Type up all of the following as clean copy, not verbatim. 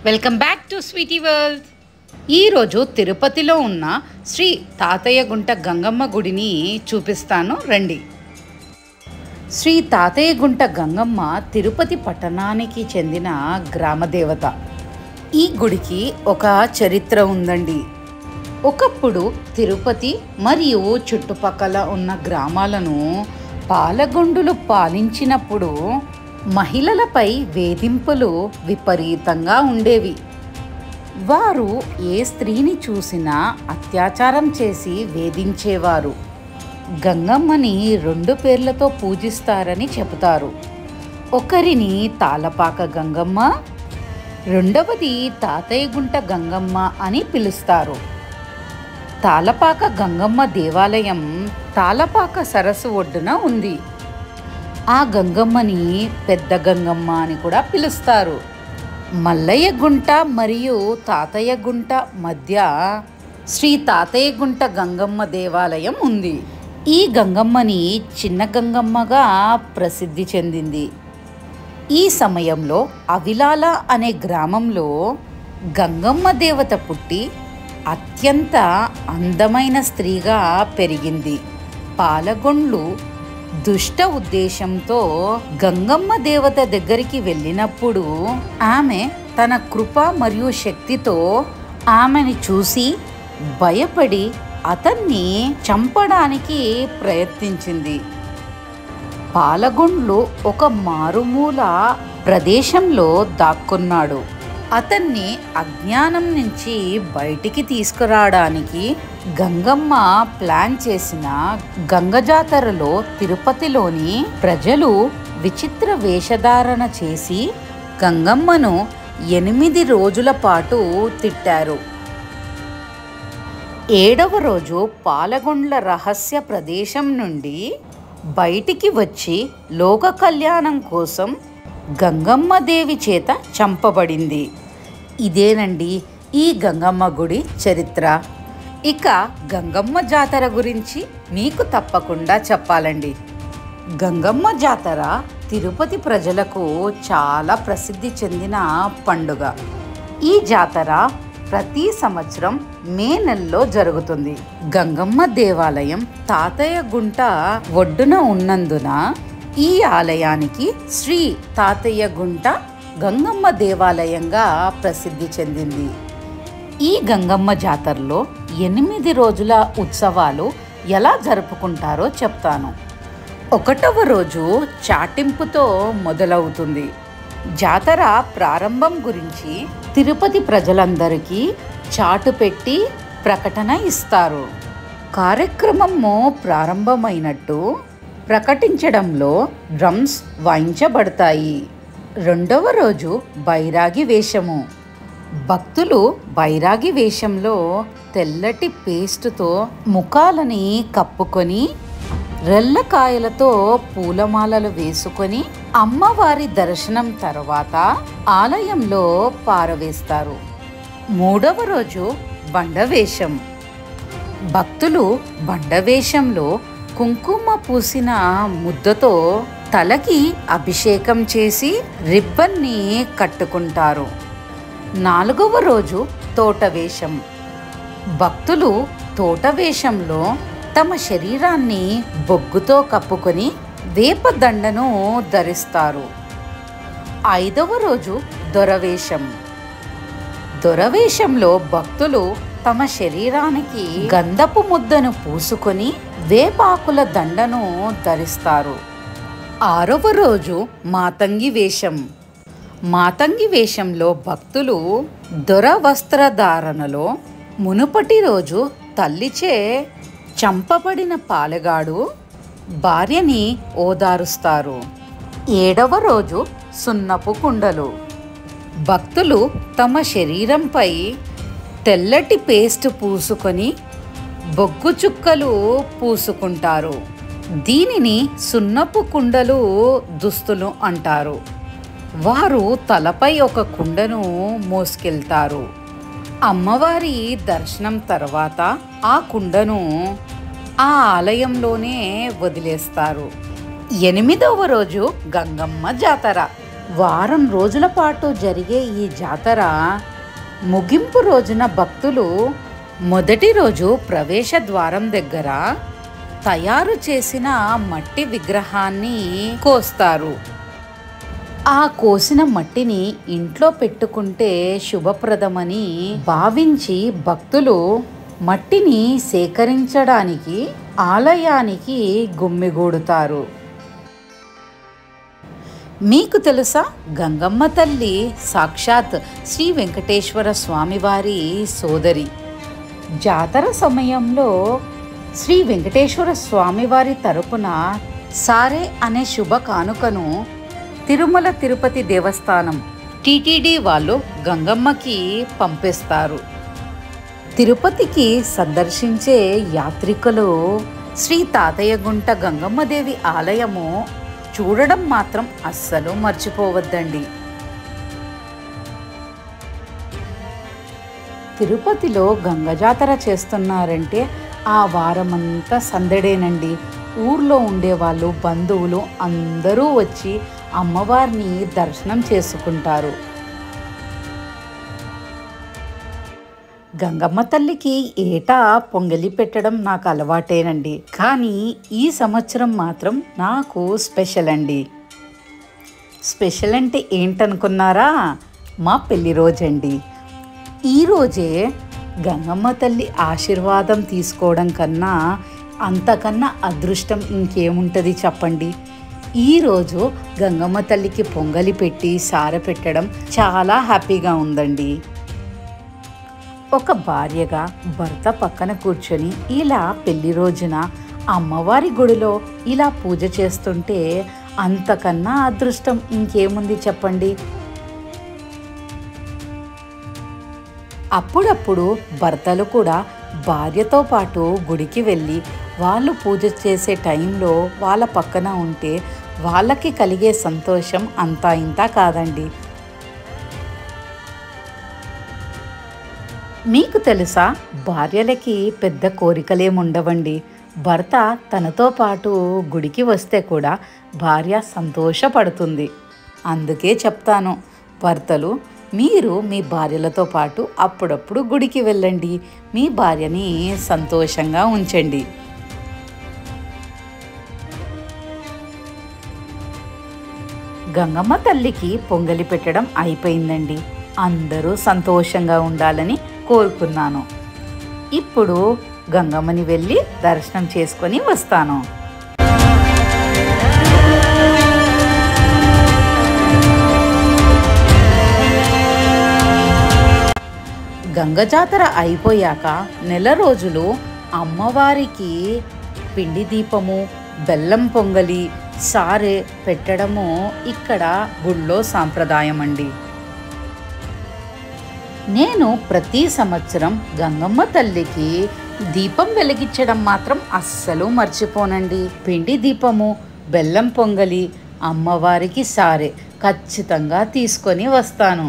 Welcome back to Sweety World. ఈరోజు తిరుపతిలో ఉన్న శ్రీ తాతయ్య గుంట గంగమ్మ గుడిని చూపిస్తాను రండి. శ్రీ తాతయ్య గుంట గంగమ్మ తిరుపతి పట్టణానికి చెందిన గ్రామదేవత. ఈ గుడికి ఒక చరిత్ర ఉందండి. ఒకప్పుడు తిరుపతి మరియు చుట్టుపక్కల ఉన్న గ్రామాలను పాలగొండులు పాలించినప్పుడు మహిళలపై వేధింపులు విపరీతంగా ఉండేవి. వారు ఏ స్త్రీని చూసినా అత్యాచారం చేసి వేధించేవారు. గంగమ్మని 2 పేర్లతో పూజిస్తారని చెబుతారు. ఒకరిని తాళపాక గంగమ్మ, రెండవది తాతయ్య గుంట గంగమ్మ అని పిలుస్తారు. తాళపాక గంగమ్మ దేవాలయం తాళపాక సరస్సు ఒడ్డున ఉంది. ఆ గంగమ్మని పెద్ద గంగమ్మ అని కూడా పిలుస్తారు. మల్లయ్య గుంట మరియు తాతయ్య గుంట మధ్య శ్రీ తాతయ్య గుంట గంగమ్మ దేవాలయం ఉంది. ఈ గంగమ్మని చిన్న గంగమ్మగా ప్రసిద్ధి చెందింది. ఈ సమయంలో అవిలాల అనే గ్రామంలో గంగమ్మ దేవత పుట్టి అత్యంత అందమైన స్త్రీగా పెరిగింది. పాలగొండ్లు దుష్ట ఉద్దేశంతో గంగమ్మ దేవత దగ్గరికి వెళ్ళినప్పుడు ఆమె తన కృప మరియు శక్తితో ఆమెని చూసి భయపడి అతన్ని చంపడానికి ప్రయత్నించింది. పాలగొండ్లు ఒక మారుమూల ప్రదేశంలో దాక్కున్నాడు. అతన్ని అజ్ఞానం నుంచి బయటికి తీసుకురావడానికి గంగమ్మ ప్లాన్ చేసిన గంగ జాతరలో తిరుపతిలోని ప్రజలు విచిత్ర వేషధారణ చేసి గంగమ్మను 8 రోజుల పాటు తిట్టారు. 7వ రోజు పాలగొండ్ల రహస్య ప్రదేశం నుండి బయటికి వచ్చి లోక కళ్యాణం కోసం గంగమ్మ దేవి చేత చంపబడింది. ఇదేనండి ఈ గంగమ్మ గుడి చరిత్ర. ఇక గంగమ్మ జాతర గురించి మీకు తప్పకుండా చెప్పాలండి. గంగమ్మ జాతర తిరుపతి ప్రజలకు చాలా ప్రసిద్ధి చెందిన పండుగ. ఈ జాతర ప్రతి సంవత్సరం మే నెలలో జరుగుతుంది. గంగమ్మ దేవాలయం తాతయ్య గుంట ఒడ్డున ఉన్నందున ఈ ఆలయానికి శ్రీ తాతయ్య గుంట గంగమ్మ దేవాలయంగా ప్రసిద్ధి చెందింది. ఈ గంగమ్మ జాతరలో 8 రోజుల ఉత్సవాలు ఎలా జరుపుకుంటారో చెప్తాను. 1వ రోజు చాటింపుతో మొదలవుతుంది. జాతర ప్రారంభం గురించి తిరుపతి ప్రజలందరికీ చాటు పెట్టి ప్రకటన ఇస్తారు. కార్యక్రమము ప్రారంభమైనట్టు ప్రకటించడంలో డ్రమ్స్ వాయించబడతాయి. 2వ రోజు బైరాగి వేషము. భక్తులు బైరాగి వేషంలో తెల్లటి పేస్టుతో ముఖాలని కప్పుకొని రెల్లకాయలతో పూలమాలలు వేసుకొని అమ్మవారి దర్శనం తర్వాత ఆలయంలో పారవేస్తారు. 3వ రోజు బండవేషం. భక్తులు బండవేషంలో కుంకుమ పూసిన ముద్దతో తలకి అభిషేకం చేసి రిబ్బన్ని కట్టుకుంటారు. 4వ రోజు తోటవేషం. భక్తులు తోటవేషంలో తమ శరీరాన్ని బొగ్గుతో కప్పుకొని వేపదండను ధరిస్తారు. 5వ రోజు దొరవేషం. దొరవేషంలో భక్తులు తమ శరీరానికి గంధపు ముద్దను పూసుకొని వేపాకుల దండను ధరిస్తారు. 6వ రోజు మాతంగి వేషం. మాతంగి వేషంలో భక్తులు దొర వస్త్రధారణలో మునుపటి రోజు తల్లిచే చంపబడిన పాలెగాడు భార్యని ఓదారుస్తారు. 7వ రోజు సున్నపు కుండలు. భక్తులు తమ శరీరంపై తెల్లటి పేస్ట్ పూసుకొని బొగ్గు చుక్కలు పూసుకుంటారు. దీనిని సున్నపు కుండలు దుస్తులు అంటారు. వారు తలపై ఒక కుండను మోసుకెళ్తారు. అమ్మవారి దర్శనం తర్వాత ఆ కుండను ఆ ఆలయంలోనే వదిలేస్తారు. 8వ రోజు గంగమ్మ జాతర. వారం రోజుల పాటు జరిగే ఈ జాతర ముగింపు రోజున భక్తులు మొదటి రోజు ప్రవేశ ద్వారం దగ్గర తయారు చేసిన మట్టి విగ్రహాన్ని కోస్తారు. ఆ కోసిన మట్టిని ఇంట్లో పెట్టుకుంటే శుభప్రదమని భావించి భక్తులు మట్టిని సేకరించడానికి ఆలయానికి గుమ్మిగూడుతారు. మీకు తెలుసా, గంగమ్మ తల్లి సాక్షాత్ శ్రీ వెంకటేశ్వర స్వామివారి సోదరి. జాతర సమయంలో శ్రీ వెంకటేశ్వర స్వామివారి తరపున సారే అనే శుభ కానుకను తిరుమల తిరుపతి దేవస్థానం టీటీడీ వాళ్ళు గంగమ్మకి పంపిస్తారు. తిరుపతికి సందర్శించే యాత్రికులు శ్రీ తాతయ్యగుంట గంగమ్మదేవి ఆలయము చూడడం మాత్రం అస్సలు మర్చిపోవద్దండి. తిరుపతిలో గంగ జాతర చేస్తున్నారంటే ఆ వారమంతా సందడేనండి. ఊర్లో ఉండేవాళ్ళు, బంధువులు అందరూ వచ్చి అమ్మవారిని దర్శనం చేసుకుంటారు. గంగమ్మ తల్లికి ఏటా పొంగలి పెట్టడం నాకు అలవాటేనండి. కానీ ఈ సంవత్సరం మాత్రం నాకు స్పెషల్ అండి. స్పెషల్ అంటే ఏంటనుకున్నారా? మా పెళ్లి రోజండి. ఈరోజే గంగమ్మ తల్లి ఆశీర్వాదం తీసుకోవడం కన్నా అంతకన్నా అదృష్టం ఇంకేముంటుంది చెప్పండి. ఈరోజు గంగమ్మ తల్లికి పొంగలి పెట్టి సారె పెట్టడం చాలా హ్యాపీగా ఉందండి. ఒక భార్యగా భర్త పక్కన కూర్చొని ఇలా పెళ్లి రోజున అమ్మవారి గుడిలో ఇలా పూజ చేస్తుంటే అంతకన్నా అదృష్టం ఇంకేముంది చెప్పండి. అప్పుడప్పుడు భర్తలు కూడా భార్యతో పాటు గుడికి వెళ్ళి వాళ్ళు పూజ చేసే టైంలో వాళ్ళ పక్కన ఉంటే వాళ్ళకి కలిగే సంతోషం అంతా ఇంతా కాదండి. మీకు తెలుసా, భార్యలకి పెద్ద కోరికలేముండవండి. భర్త తనతో పాటు గుడికి వస్తే కూడా భార్య సంతోషపడుతుంది. అందుకే చెప్తాను, భర్తలు మీరు మీ భార్యలతో పాటు అప్పుడప్పుడు గుడికి వెళ్ళండి, మీ భార్యని సంతోషంగా ఉంచండి. గంగమ్మ తల్లికి పొంగలి పెట్టడం అయిపోయిందండి. అందరూ సంతోషంగా ఉండాలని కోరుకున్నాను. ఇప్పుడు గంగమ్మని వెళ్ళి దర్శనం చేసుకొని వస్తాను. గంగ జాతర అయిపోయాక నెల రోజులు అమ్మవారికి పిండి దీపము, బెల్లం పొంగలి, సారె పెట్టడము ఇక్కడ గుళ్ళో సాంప్రదాయం అండి. నేను ప్రతి సంవత్సరం గంగమ్మ తల్లికి దీపం వెలిగించడం మాత్రం అస్సలు మర్చిపోనండి. పిండి దీపము, బెల్లం పొంగలి, అమ్మవారికి సారె ఖచ్చితంగా తీసుకొని వస్తాను.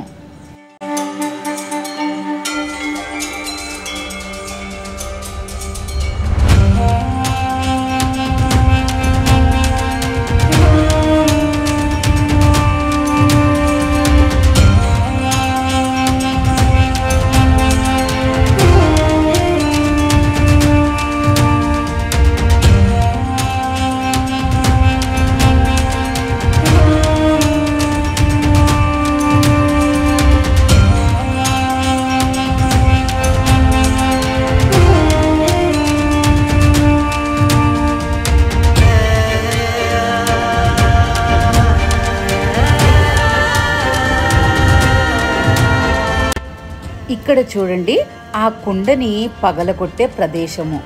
ఇక్కడ చూడండి, ఆ కుండని పగలగొట్టే ప్రదేశము.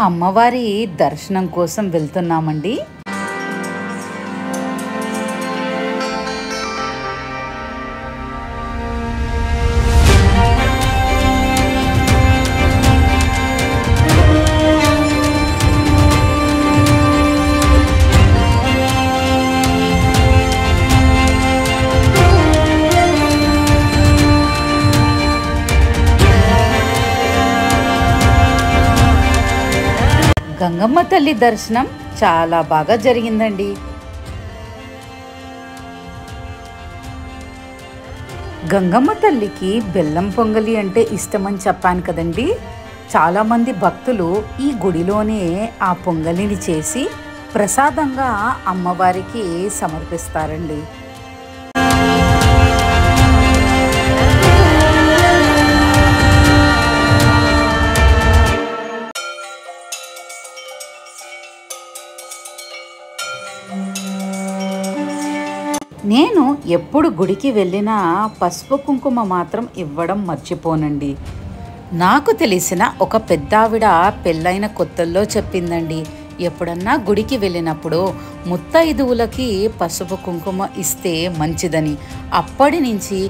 అమ్మవారి దర్శనం కోసం వెళ్తున్నామండి. గంగమ్మ తల్లి దర్శనం చాలా బాగా జరిగిందండి. గంగమ్మ తల్లికి బెల్లం పొంగలి అంటే ఇష్టమని చెప్పాను కదండి. చాలామంది భక్తులు ఈ గుడిలోనే ఆ పొంగలిని చేసి ప్రసాదంగా అమ్మవారికి సమర్పిస్తారండి. నేను ఎప్పుడు గుడికి వెళ్ళినా పసుపు కుంకుమ మాత్రం ఇవ్వడం మర్చిపోనండి. నాకు తెలిసిన ఒక పెద్దావిడ పెళ్ళైన కొత్తల్లో చెప్పిందండి, ఎప్పుడన్నా గుడికి వెళ్ళినప్పుడు ముత్తైదువులకి పసుపు కుంకుమ ఇస్తే మంచిదని. అప్పటి నుంచి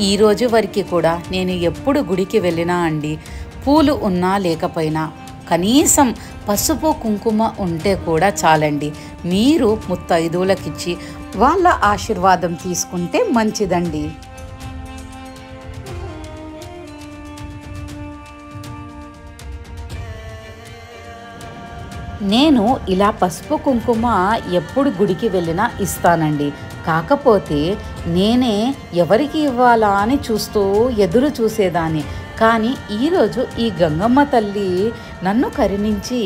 ఈరోజు వరకు కూడా నేను ఎప్పుడు గుడికి వెళ్ళినా అండి, పూలు ఉన్నా లేకపోయినా కనీసం పసుపు కుంకుమ ఉంటే కూడా చాలండి. మీరు ముత్తైదువులకిచ్చి వాళ్ళ ఆశీర్వాదం తీసుకుంటే మంచిదండి. నేను ఇలా పసుపు కుంకుమ ఎప్పుడు గుడికి వెళ్ళినా ఇస్తానండి. కాకపోతే నేనే ఎవరికి ఇవ్వాలా అని ఎదురు చూసేదాన్ని. కానీ ఈరోజు ఈ గంగమ్మ తల్లి నన్ను కరుణించి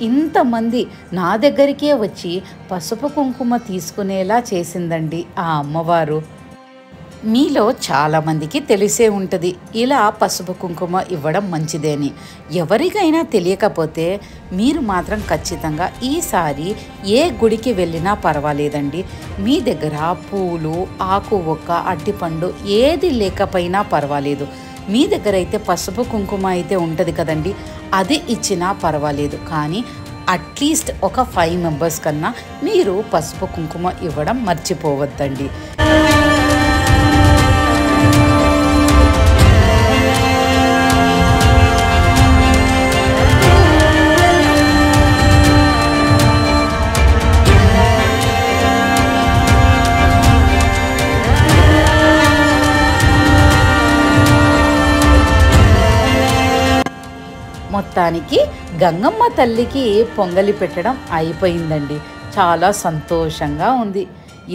ఇంతమంది నా దగ్గరికే వచ్చి పసుపు కుంకుమ తీసుకునేలా చేసిందండి ఆ అమ్మవారు. మీలో చాలామందికి తెలిసే ఉంటుంది ఇలా పసుపు కుంకుమ ఇవ్వడం మంచిదేని. ఎవరికైనా తెలియకపోతే మీరు మాత్రం ఖచ్చితంగా ఈసారి ఏ గుడికి వెళ్ళినా పర్వాలేదండి, మీ దగ్గర పూలు, ఆకు ఒక్క, అట్టిపండు ఏది లేకపోయినా పర్వాలేదు, మీ దగ్గర అయితే పసుపు కుంకుమ అయితే ఉంటుంది కదండి, అది ఇచ్చినా పర్వాలేదు. కానీ అట్లీస్ట్ ఒక 5 మెంబర్స్ కన్నా మీరు పసుపు కుంకుమ ఇవ్వడం మర్చిపోవద్దండి. మొత్తానికి గంగమ్మ తల్లికి పొంగలి పెట్టడం అయిపోయిందండి. చాలా సంతోషంగా ఉంది.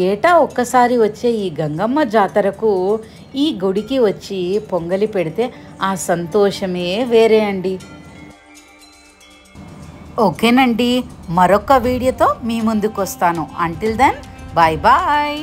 ఏటా ఒక్కసారి వచ్చే ఈ గంగమ్మ జాతరకు ఈ గుడికి వచ్చి పొంగలి పెడితే ఆ సంతోషమే వేరే అండి. ఓకేనండి, మరొక వీడియోతో మీ ముందుకు వస్తాను. Until then bye bye.